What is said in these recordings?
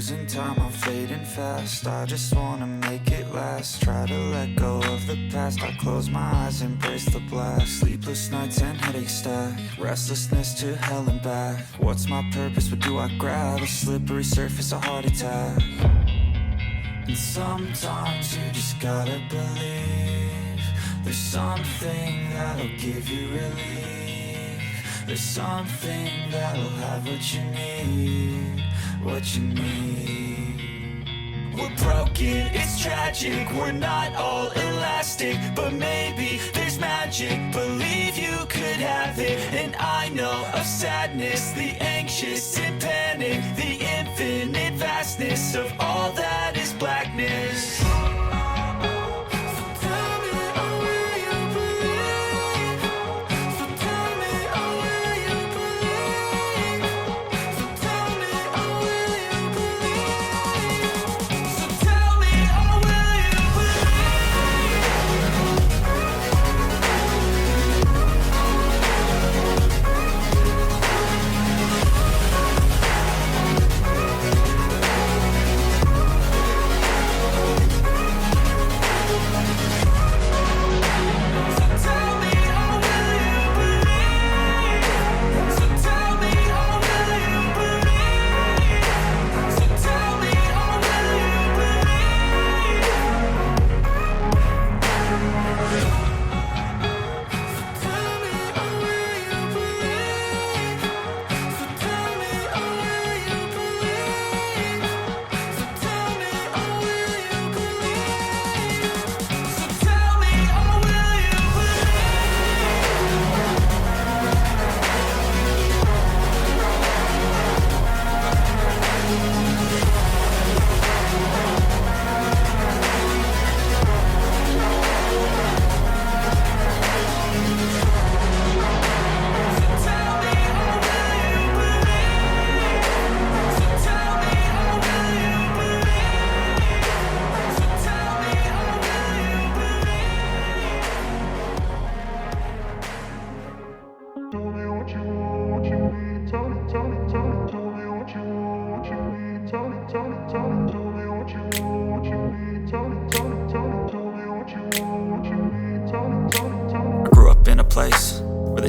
losing time, I'm fading fast. I just wanna make it last. Try to let go of the past. I close my eyes, embrace the blast. Sleepless nights and headaches stack. Restlessness to hell and back. What's my purpose? What do I grab? A slippery surface, a heart attack. And sometimes you just gotta believe there's something that'll give you relief. There's something that'll have what you need. What you need. We're broken, it's tragic. We're not all elastic, but maybe there's magic. Believe you could have it. And I know of sadness, the anxious and panic, the infinite vastness of all that is blackness.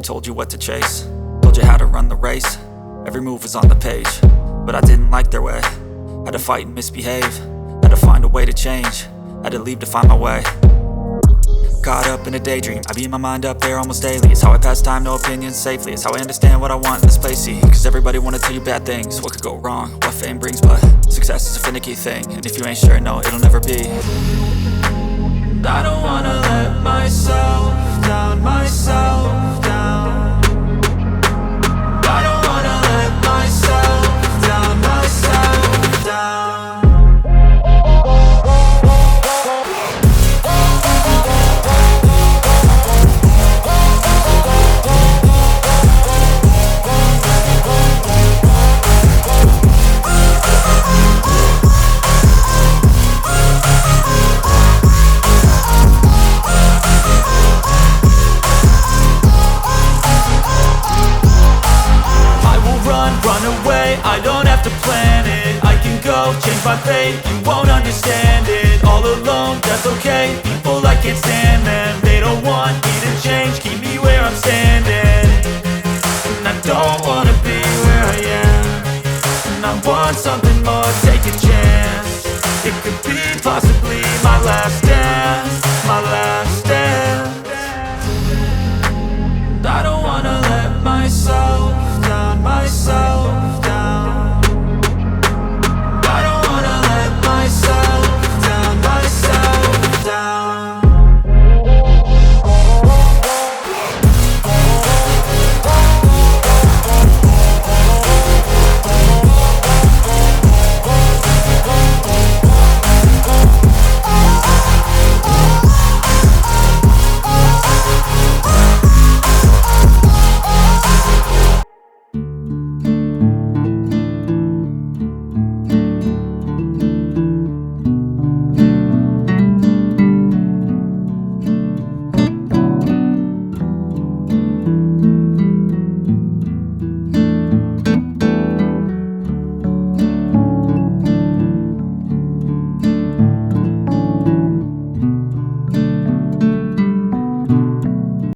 Told you what to chase, told you how to run the race. Every move was on the page, but I didn't like their way. Had to fight and misbehave, had to find a way to change, had to leave to find my way. Caught up in a daydream, I beat my mind up there almost daily. It's how I pass time, no opinions safely. It's how I understand what I want in this place, see. Cause everybody wanna tell you bad things, what could go wrong, what fame brings. But success is a finicky thing, and if you ain't sure, no, it'll never be. I don't wanna let myself down, myself down. I don't wanna let myself down, myself down. I don't have to plan it, I can go change my fate. You won't understand it, all alone, that's okay. People, I can't stand them, they don't want me to change. Keep me where I'm standing, and I don't wanna be where I am. And I want something